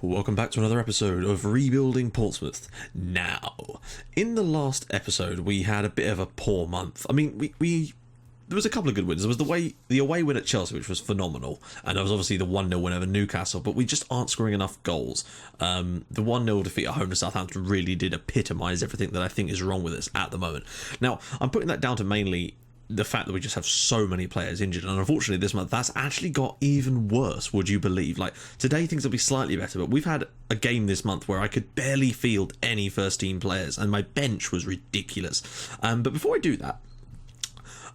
Welcome back to another episode of Rebuilding Portsmouth. Now, in the last episode, we had a bit of a poor month. I mean, there was a couple of good wins. There was the away win at Chelsea, which was phenomenal, and there was obviously the 1-0 win over Newcastle, but we just aren't scoring enough goals. The 1-0 defeat at home to Southampton really did epitomise everything that I think is wrong with us at the moment. Now, I'm putting that down to mainly the fact that we just have so many players injured, and unfortunately this month that's actually got even worse, would you believe? Like, today things will be slightly better, but we've had a game this month where I could barely field any first team players, and my bench was ridiculous. But before I do that,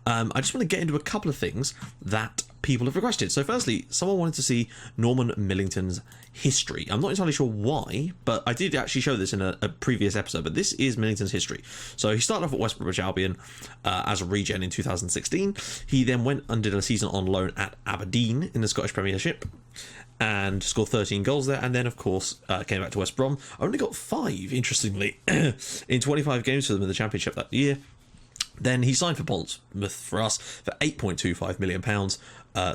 I just want to get into a couple of things that people have requested. So firstly, someone wanted to see Norman Millington's history. I'm not entirely sure why, but I did actually show this in a previous episode, but this is Millington's history. So he started off at West Bromwich Albion as a regen in 2016. He then went and did a season on loan at Aberdeen in the Scottish Premiership and scored 13 goals there, and then of course came back to West Brom. Only got 5, interestingly, in 25 games for them in the Championship that year. Then he signed for Portsmouth for us for £8.25 million,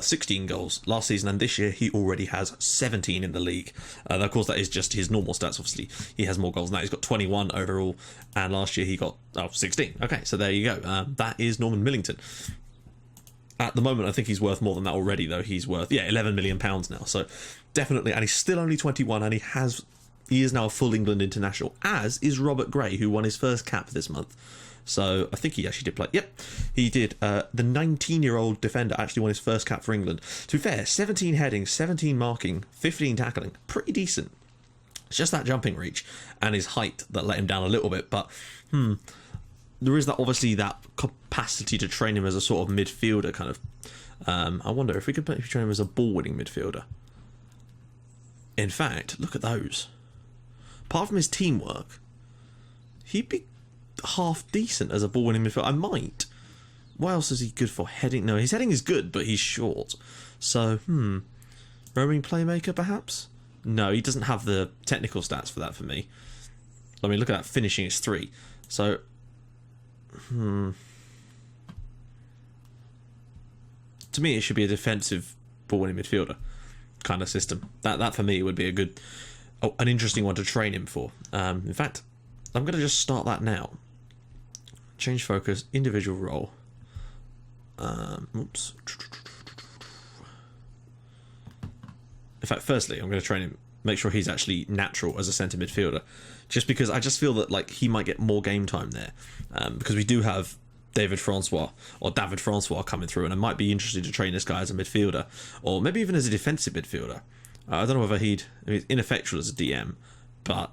16 goals last season, and this year he already has 17 in the league. And of course, that is just his normal stats. Obviously, he has more goals than that. He's got 21 overall, and last year he got 16. Okay, so there you go. That is Norman Millington. At the moment, I think he's worth more than that already, though. He's worth, £11 million now. So definitely, and he's still only 21, and he is now a full England international, as is Robert Gray, who won his first cap this month. So I think he actually did play. Yep, he did. The 19-year-old defender actually won his first cap for England. To be fair, 17 heading, 17 marking, 15 tackling. Pretty decent. It's just that jumping reach and his height that let him down a little bit. But there is obviously that capacity to train him as a sort of midfielder kind of. I wonder if we could maybe train him as a ball-winning midfielder. In fact, look at those. Apart from his teamwork, he'd be half decent as a ball winning midfielder. I might. What else is he good for? Heading? No, his heading is good, but he's short. So, roaming playmaker perhaps? No, he doesn't have the technical stats for that for me. I mean, look at that, finishing is 3. So, to me, it should be a defensive ball winning midfielder kind of system. That for me would be an interesting one to train him for. In fact, I'm going to just start that now. Change focus, individual role. Oops. In fact, firstly, I'm going to train him, make sure he's actually natural as a centre midfielder. Just because I just feel that like he might get more game time there. Because we do have David Francois coming through, and I might be interested to train this guy as a midfielder, or maybe even as a defensive midfielder. I don't know whether he's ineffectual as a DM, but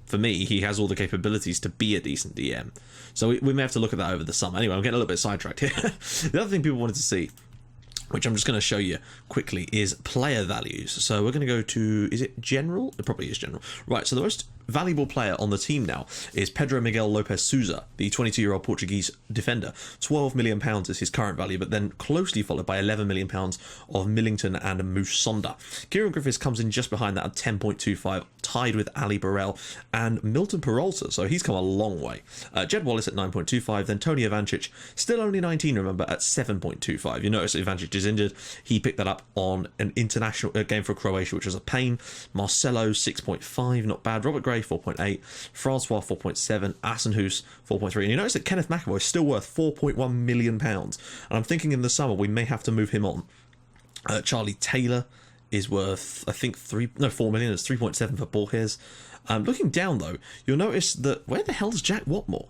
for me, he has all the capabilities to be a decent DM. So we may have to look at that over the summer. Anyway, I'm getting a little bit sidetracked here. The other thing people wanted to see, which I'm just going to show you quickly, is player values. So we're going to go to, is it general? It probably is general. Right, so the most valuable player on the team now is Pedro Miguel Lopes Sousa, the 22-year-old Portuguese defender. £12 million is his current value, but then closely followed by £11 million of Millington and Musonda. Kieran Griffiths comes in just behind that at 10.25, tied with Ali Burrell and Milton Peralta, so he's come a long way. Jed Wallace at 9.25, then Tony Ivancic, still only 19, remember, at 7.25. You notice Ivancic is injured. He picked that up on an international game for Croatia, which was a pain. Marcelo, 6.5, not bad. Robert Gray, 4.8, Francois 4.7, Assenhouse 4.3, and you notice that Kenneth McAvoy is still worth £4.1 million, and I'm thinking in the summer we may have to move him on. Charlie Taylor is worth, I think, 4 million. It's 3.7 for Borges. Looking down though, you'll notice that where the hell's Jack Watmore?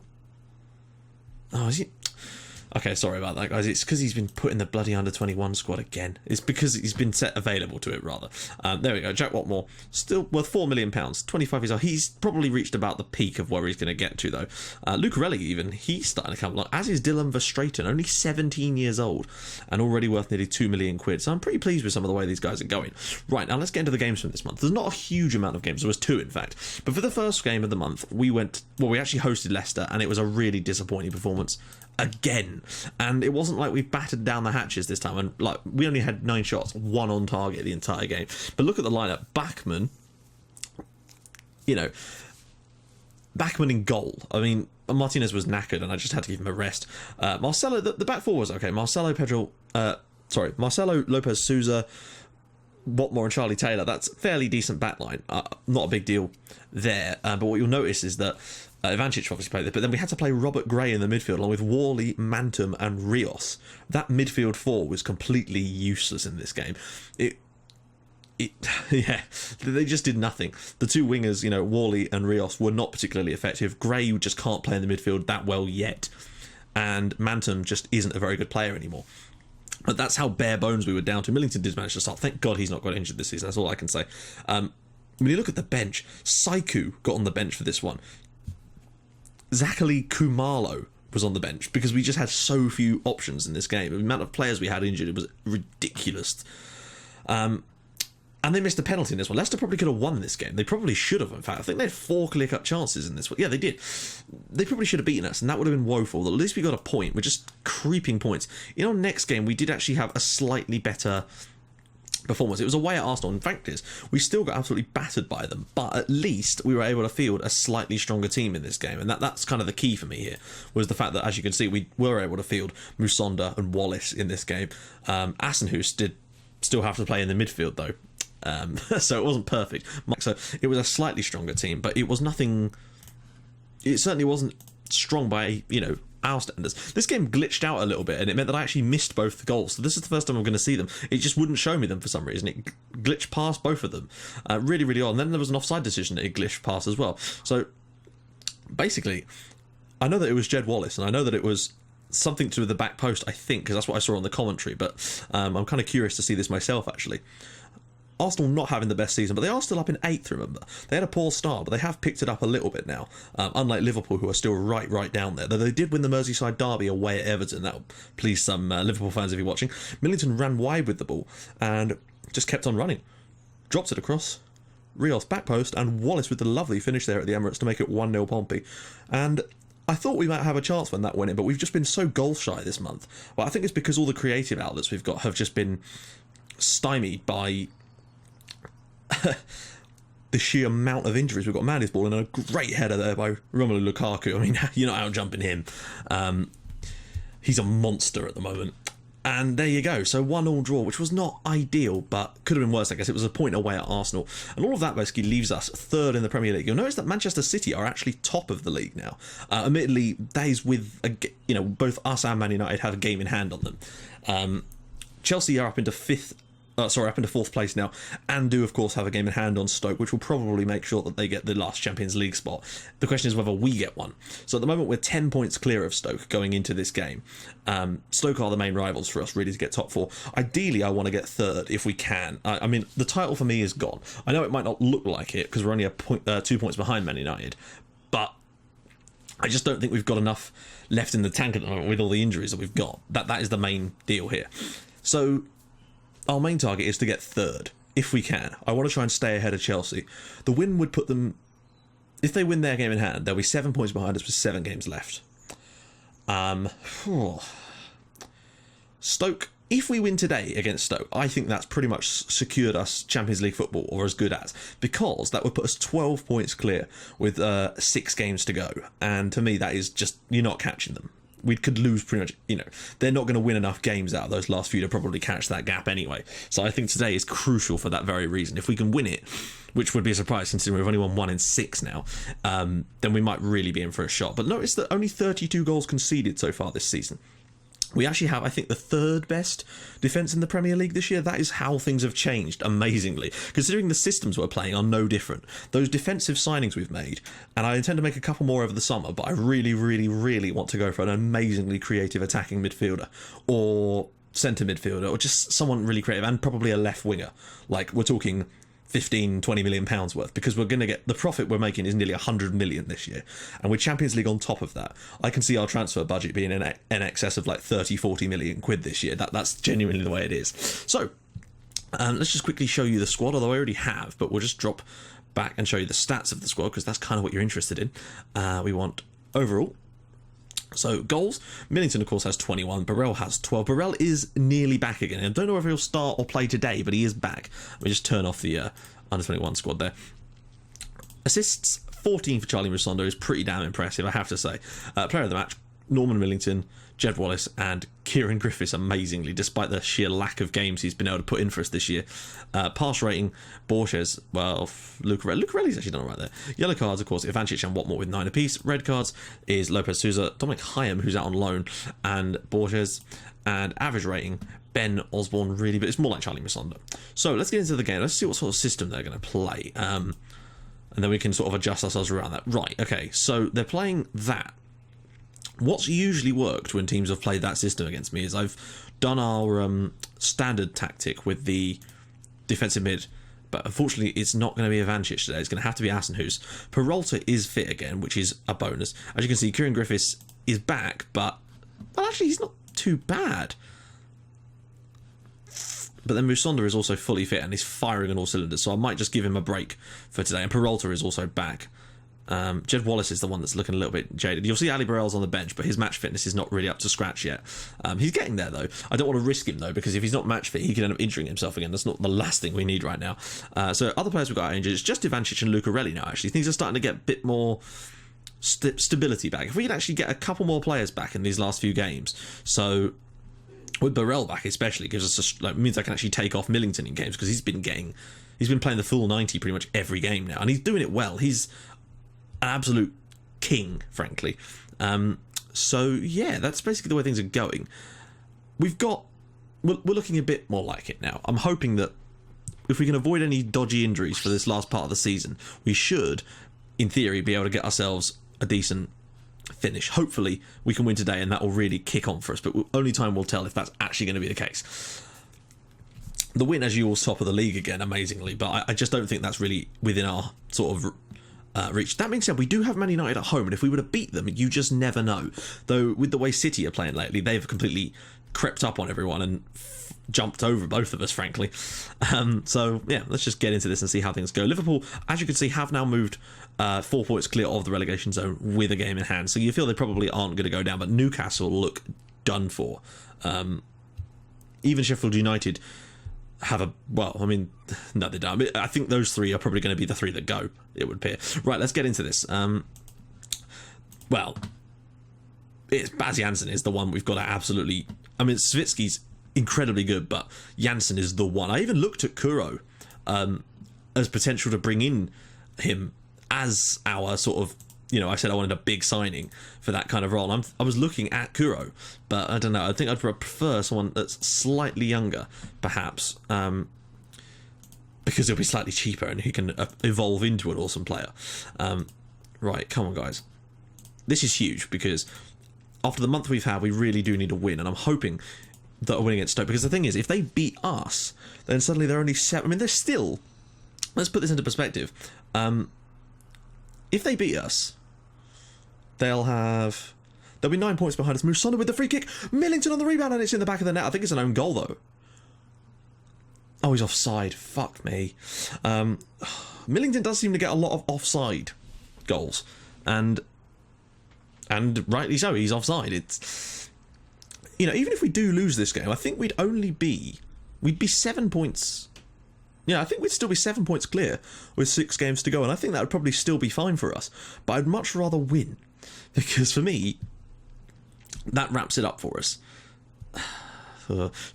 Oh, is he? Okay, sorry about that, guys. It's because he's been put in the bloody under-21 squad again. It's because he's been set available to it, rather. There we go. Jack Watmore, still worth £4 million, 25 years old. He's probably reached about the peak of where he's going to get to, though. Lucarelli, even, he's starting to come along, as is Dylan Verstraeten, only 17 years old, and already worth nearly £2 million. So I'm pretty pleased with some of the way these guys are going. Right, now let's get into the games from this month. There's not a huge amount of games. There was 2, in fact. But for the first game of the month, we actually hosted Leicester, and it was a really disappointing performance. Again, and it wasn't like we battered down the hatches this time, and like we only had 9 shots, 1 on target the entire game. But look at the lineup. Bachmann in goal. I mean, Martinez was knackered and I just had to give him a rest. Marcelo, the back four was okay. Marcelo Lopes Sousa, Watmore and Charlie Taylor, that's fairly decent backline. Not a big deal there. But what you'll notice is that Ivancic obviously played there, but then we had to play Robert Gray in the midfield along with Worley, Mantum and Rios. That midfield four was completely useless in this game. Yeah, they just did nothing. The two wingers, Worley and Rios, were not particularly effective. Gray just can't play in the midfield that well yet, and Mantum just isn't a very good player anymore. But that's how bare bones we were down to. Millington did manage to start. Thank God he's not got injured this season. That's all I can say. When you look at the bench, Saiku got on the bench for this one. Zachary Kumalo was on the bench because we just had so few options in this game. The amount of players we had injured, it was ridiculous. And they missed a penalty in this one. Leicester probably could have won this game. They probably should have, in fact. I think they had 4 clear-cut chances in this one. Yeah, they did. They probably should have beaten us, and that would have been woeful. At least we got a point. We're just creeping points. In our next game, we did actually have a slightly better performance. It was away at Arsenal, and fact is, we still got absolutely battered by them, but at least we were able to field a slightly stronger team in this game, and that's kind of the key for me here, was the fact that, as you can see, we were able to field Musonda and Wallace in this game. Assenhus did still have to play in the midfield, though. So it wasn't perfect. So it was a slightly stronger team, but it was nothing. It certainly wasn't strong by our standards. This game glitched out a little bit, and it meant that I actually missed both the goals. So this is the first time I'm going to see them. It just wouldn't show me them for some reason. It glitched past both of them. Really, really odd. And then there was an offside decision that it glitched past as well. So basically, I know that it was Jed Wallace, and I know that it was something to do with the back post, I think, because that's what I saw on the commentary. But I'm kind of curious to see this myself, actually. Arsenal not having the best season, but they are still up in 8th, remember. They had a poor start, but they have picked it up a little bit now, unlike Liverpool, who are still right down there. Though they did win the Merseyside derby away at Everton. That'll please some Liverpool fans if you're watching. Millington ran wide with the ball and just kept on running. Dropped it across. Rios back post, and Wallace with the lovely finish there at the Emirates to make it 1-0 Pompey. And I thought we might have a chance when that went in, but we've just been so goal shy this month. Well, I think it's because all the creative outlets we've got have just been stymied by the sheer amount of injuries we've got. Mandy's ball and a great header there by Romelu Lukaku. I mean, you're not out jumping him. He's a monster at the moment. And there you go. So 1-1 draw, which was not ideal, but could have been worse, I guess. It was a point away at Arsenal. And all of that basically leaves us 3rd in the Premier League. You'll notice that Manchester City are actually top of the league now. Admittedly, that is with, both us and Man United have a game in hand on them. Chelsea are up into 4th place now, and do of course have a game in hand on Stoke, which will probably make sure that they get the last Champions League spot. The question is whether we get one. So at the moment we're 10 points clear of Stoke going into this game. Stoke are the main rivals for us really to get top 4. Ideally I want to get 3rd if we can. I mean, the title for me is gone. I know it might not look like it because we're only 2 points behind Man United, but I just don't think we've got enough left in the tank at the moment with all the injuries that we've got. That is the main deal here. So our main target is to get 3rd, if we can. I want to try and stay ahead of Chelsea. The win would put them... If they win their game in hand, they'll be 7 points behind us with 7 games left. Stoke, if we win today against Stoke, I think that's pretty much secured us Champions League football, or as good as, because that would put us 12 points clear with 6 games to go. And to me, that is just... You're not catching them. We could lose pretty much, they're not going to win enough games out of those last few to probably catch that gap anyway. So I think today is crucial for that very reason. If we can win it, which would be a surprise considering we've only won 1 in 6 now, then we might really be in for a shot. But notice that only 32 goals conceded so far this season. We actually have, I think, the 3rd best defence in the Premier League this year. That is how things have changed amazingly, considering the systems we're playing are no different. Those defensive signings we've made, and I intend to make a couple more over the summer, but I really, really, really want to go for an amazingly creative attacking midfielder, or centre midfielder, or just someone really creative, and probably a left winger. Like, we're talking 15-20 million pounds worth, because we're going to get the profit we're making is nearly 100 million this year, and with Champions League on top of that, I can see our transfer budget being in excess of like 30-40 million quid this year. That's genuinely the way it is. So let's just quickly show you the squad, although I already have, but we'll just drop back and show you the stats of the squad, because that's kind of what you're interested in. We want overall. So goals, Millington of course has 21, Burrell has 12. Burrell is nearly back again. I don't know if he'll start or play today, but he is back. Let me just turn off the under 21 squad there. Assists, 14 for Charlie Musonda is pretty damn impressive, I have to say. Player of the match, Norman Millington, Jed Wallace, and Kieran Griffiths amazingly, despite the sheer lack of games he's been able to put in for us this year. Pass rating, Borges, well, Lucarelli's actually done all right there. Yellow cards, of course, Ivancic and Watmore with 9 apiece. Red cards is Lopez Souza, Dominic Hyam, who's out on loan, and Borges. And average rating, Ben Osborne, really, but it's more like Charlie Musonda. So let's get into the game. Let's see what sort of system they're going to play. And then we can sort of adjust ourselves around that. Right, okay, so they're playing that. What's usually worked when teams have played that system against me is I've done our standard tactic with the defensive mid, but unfortunately it's not going to be Ivancic today. It's going to have to be Asenhus. Peralta is fit again, which is a bonus. As you can see, Kieran Griffiths is back, but well, actually he's not too bad. But then Musonda is also fully fit and he's firing on all cylinders, so I might just give him a break for today. And Peralta is also back. Jed Wallace is the one that's looking a little bit jaded. You'll see Ali Burrell's on the bench, but his match fitness is not really up to scratch yet. He's getting there, though. I don't want to risk him, though, because if he's not match fit, he could end up injuring himself again. That's not the last thing we need right now. So other players we've got injured, it's just Ivancic and Lucarelli now, actually. Things are starting to get a bit more stability back. If we can actually get a couple more players back in these last few games, so with Burrell back especially, gives us means I can actually take off Millington in games, because he's been playing the full 90 pretty much every game now, and he's doing it well. He's an absolute king, frankly. So yeah, that's basically the way things are going. We're looking a bit more like it now. I'm hoping that if we can avoid any dodgy injuries for this last part of the season, we should, in theory, be able to get ourselves a decent finish. Hopefully we can win today and that will really kick on for us, but only time will tell if that's actually going to be the case. The win, as you all, top of the league again, amazingly, but I just don't think that's really within our sort of reach. That being said, we do have Man United at home, and if we were to beat them, you just never know. Though with the way City are playing lately, they've completely crept up on everyone and jumped over both of us, frankly. So yeah, let's just get into this and see how things go. Liverpool, as you can see, have now moved 4 points clear of the relegation zone with a game in hand, so you feel they probably aren't going to go down, but Newcastle look done for. Even Sheffield United have no, they don't. I think those 3 are probably going to be the 3 that go, it would appear. Right, let's get into this. Well, it's Baz Janssen is the one we've got to absolutely... I mean, Savitsky's incredibly good, but Janssen is the one. I even looked at Kuro as potential to bring in him as our sort of... I said I wanted a big signing for that kind of role. I was looking at Kuro, but I don't know. I think I'd prefer someone that's slightly younger, perhaps, because he'll be slightly cheaper and he can evolve into an awesome player. Right, come on, guys. This is huge because after the month we've had, we really do need a win, and I'm hoping that a win against Stoke, because the thing is, if they beat us, then suddenly they're only 7. I mean, they're still... Let's put this into perspective. If they beat us, they'll be 9 points behind us. Musonda with the free kick, Millington on the rebound, and it's in the back of the net. I think it's an own goal, though. Oh, he's offside. Fuck me. Millington does seem to get a lot of offside goals, and rightly so. He's offside. It's, even if we do lose this game, I think we'd be 7 points. Yeah, I think we'd still be 7 points clear with 6 games to go, and I think that would probably still be fine for us. But I'd much rather win, because for me, that wraps it up for us.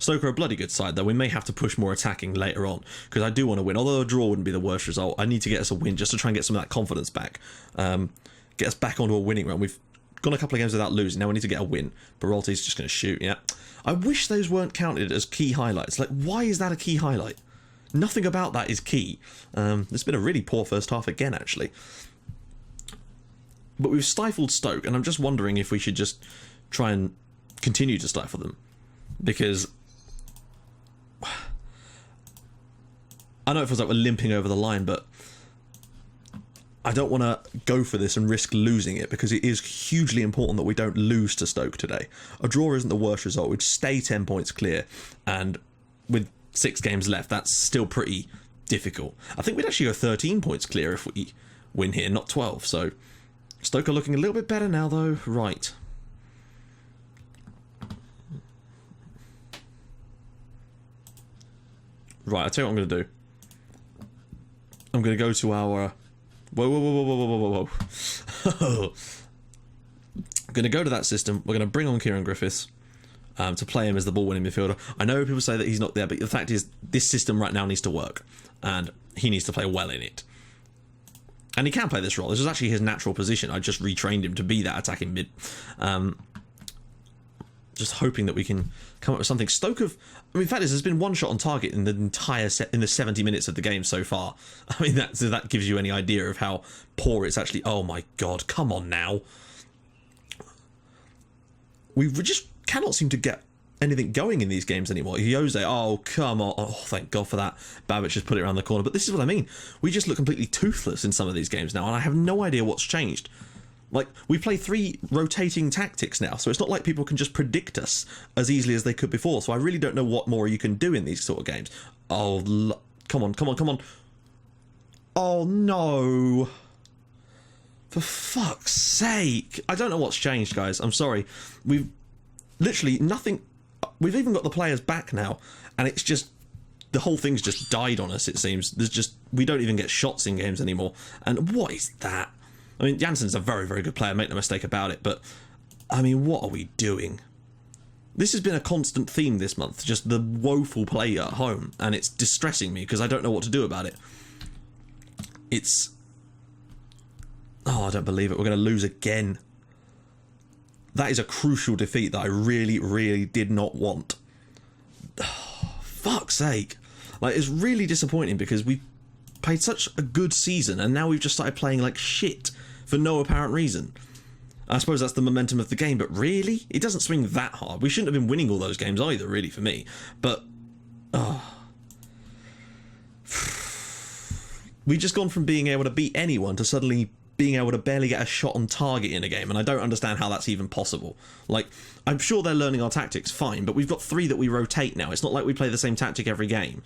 Stoke are a bloody good side, though. We may have to push more attacking later on, because I do want to win. Although a draw wouldn't be the worst result, I need to get us a win just to try and get some of that confidence back. Get us back onto a winning run. We've gone a couple of games without losing. Now we need to get a win. Berhalter's just going to shoot, yeah. I wish those weren't counted as key highlights. Like, why is that a key highlight? Nothing about that is key. It's been a really poor first half again, actually. But we've stifled Stoke, and I'm just wondering if we should just try and continue to stifle them. Because I know it feels like we're limping over the line, but I don't want to go for this and risk losing it, because it is hugely important that we don't lose to Stoke today. A draw isn't the worst result. We'd stay 10 points clear, and with 6 games left, that's still pretty difficult. I think we'd actually go 13 points clear if we win here, not 12. So Stoke are looking a little bit better now, though. Right. Right, I'll tell you what I'm going to do. I'm going to go to our... Whoa. going to go to that system. We're going to bring on Kieran Griffiths to play him as the ball-winning midfielder. I know people say that he's not there, but the fact is, this system right now needs to work, and he needs to play well in it. And he can play this role. This is actually his natural position. I just retrained him to be that attacking mid. Just hoping that we can come up with something. Stoke have... I mean, in fact, there's been one shot on target in the entire in the 70 minutes of the game so far. I mean, that gives you any idea of how poor it's actually... Oh, my God. Come on now. We just cannot seem to get anything going in these games anymore. Jose, oh, come on. Oh, thank God for that. Babic just put it around the corner. But this is what I mean. We just look completely toothless in some of these games now, and I have no idea what's changed. Like, we play 3 rotating tactics now, so it's not like people can just predict us as easily as they could before. So I really don't know what more you can do in these sort of games. Oh, come on, come on, come on. Oh, no. For fuck's sake. I don't know what's changed, guys. I'm sorry. We've literally nothing... We've even got the players back now, and it's just... The whole thing's just died on us, it seems. There's just... We don't even get shots in games anymore. And what is that? I mean, Jansen's a very, very good player, make no mistake about it, but, I mean, what are we doing? This has been a constant theme this month, just the woeful play at home, and it's distressing me because I don't know what to do about it. It's... Oh, I don't believe it. We're going to lose again. That is a crucial defeat that I really, really did not want. Oh, fuck's sake. Like, it's really disappointing because we played such a good season and now we've just started playing like shit for no apparent reason. I suppose that's the momentum of the game, but really? It doesn't swing that hard. We shouldn't have been winning all those games either, really, for me. But, we've just gone from being able to beat anyone to suddenly being able to barely get a shot on target in a game, and I don't understand how that's even possible. Like, I'm sure they're learning our tactics fine, but we've got 3 that we rotate now. It's not like we play the same tactic every game,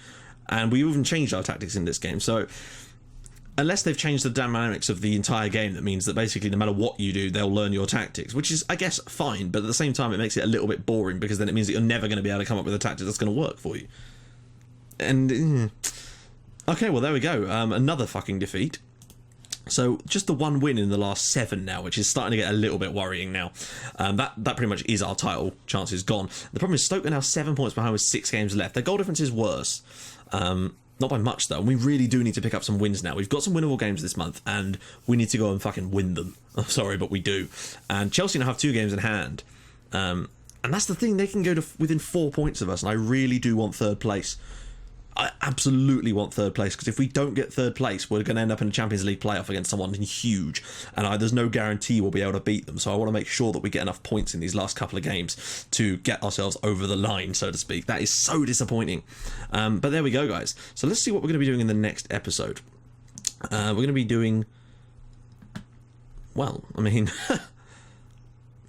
and we even changed our tactics in this game, so unless they've changed the dynamics of the entire game, that means that basically no matter what you do, they'll learn your tactics, which is, I guess, fine, but at the same time it makes it a little bit boring, because then it means that you're never going to be able to come up with a tactic that's going to work for you. And okay, well, there we go. Another fucking defeat. So just the 1 win in the last 7 now, which is starting to get a little bit worrying now. That pretty much is our title. Chance is gone. The problem is Stoke are now 7 points behind with 6 games left. Their goal difference is worse. Not by much, though. And we really do need to pick up some wins now. We've got some winnable games this month, and we need to go and fucking win them. I'm sorry, but we do. And Chelsea now have 2 games in hand. And that's the thing. They can go to within 4 points of us, and I really do want 3rd place. I absolutely want 3rd place, because if we don't get 3rd place, we're going to end up in a Champions League playoff against someone huge, and there's no guarantee we'll be able to beat them, so I want to make sure that we get enough points in these last couple of games to get ourselves over the line, so to speak. That is so disappointing. But there we go, guys. So let's see what we're going to be doing in the next episode. We're going to be doing... Well, I mean...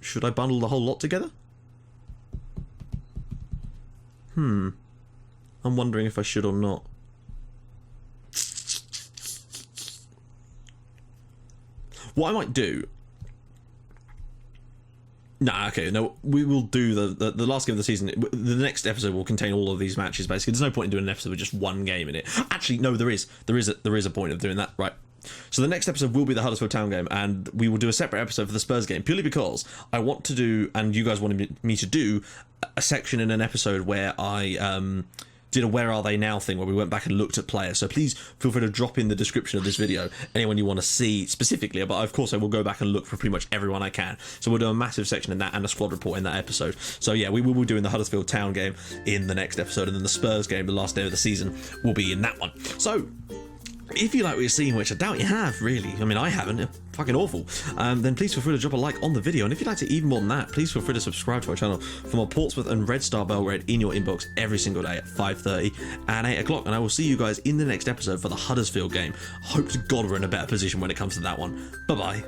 Should I bundle the whole lot together? I'm wondering if I should or not. What I might do... Nah, okay, no, we will do the last game of the season. The next episode will contain all of these matches, basically. There's no point in doing an episode with just 1 game in it. Actually, no, there is. There is a point of doing that, right. So the next episode will be the Huddersfield Town game, and we will do a separate episode for the Spurs game, purely because I want to do, and you guys wanted me to do, a section in an episode where I... did a Where Are They Now thing where we went back and looked at players, so please feel free to drop in the description of this video anyone you want to see specifically, but of course I will go back and look for pretty much everyone I can, so we'll do a massive section in that and a squad report in that episode. So yeah, we will be doing the Huddersfield Town game in the next episode, and then the Spurs game, the last day of the season, will be in that one. So if you like what you're seeing, which I doubt you have, really, I mean, I haven't, fucking awful, then please feel free to drop a like on the video, and if you'd like to even more than that, please feel free to subscribe to our channel for more Portsmouth and Red Star Belgrade in your inbox every single day at 5:30 and 8 o'clock, and I will see you guys in the next episode for the Huddersfield game. Hope to God we're in a better position when it comes to that one. Bye-bye.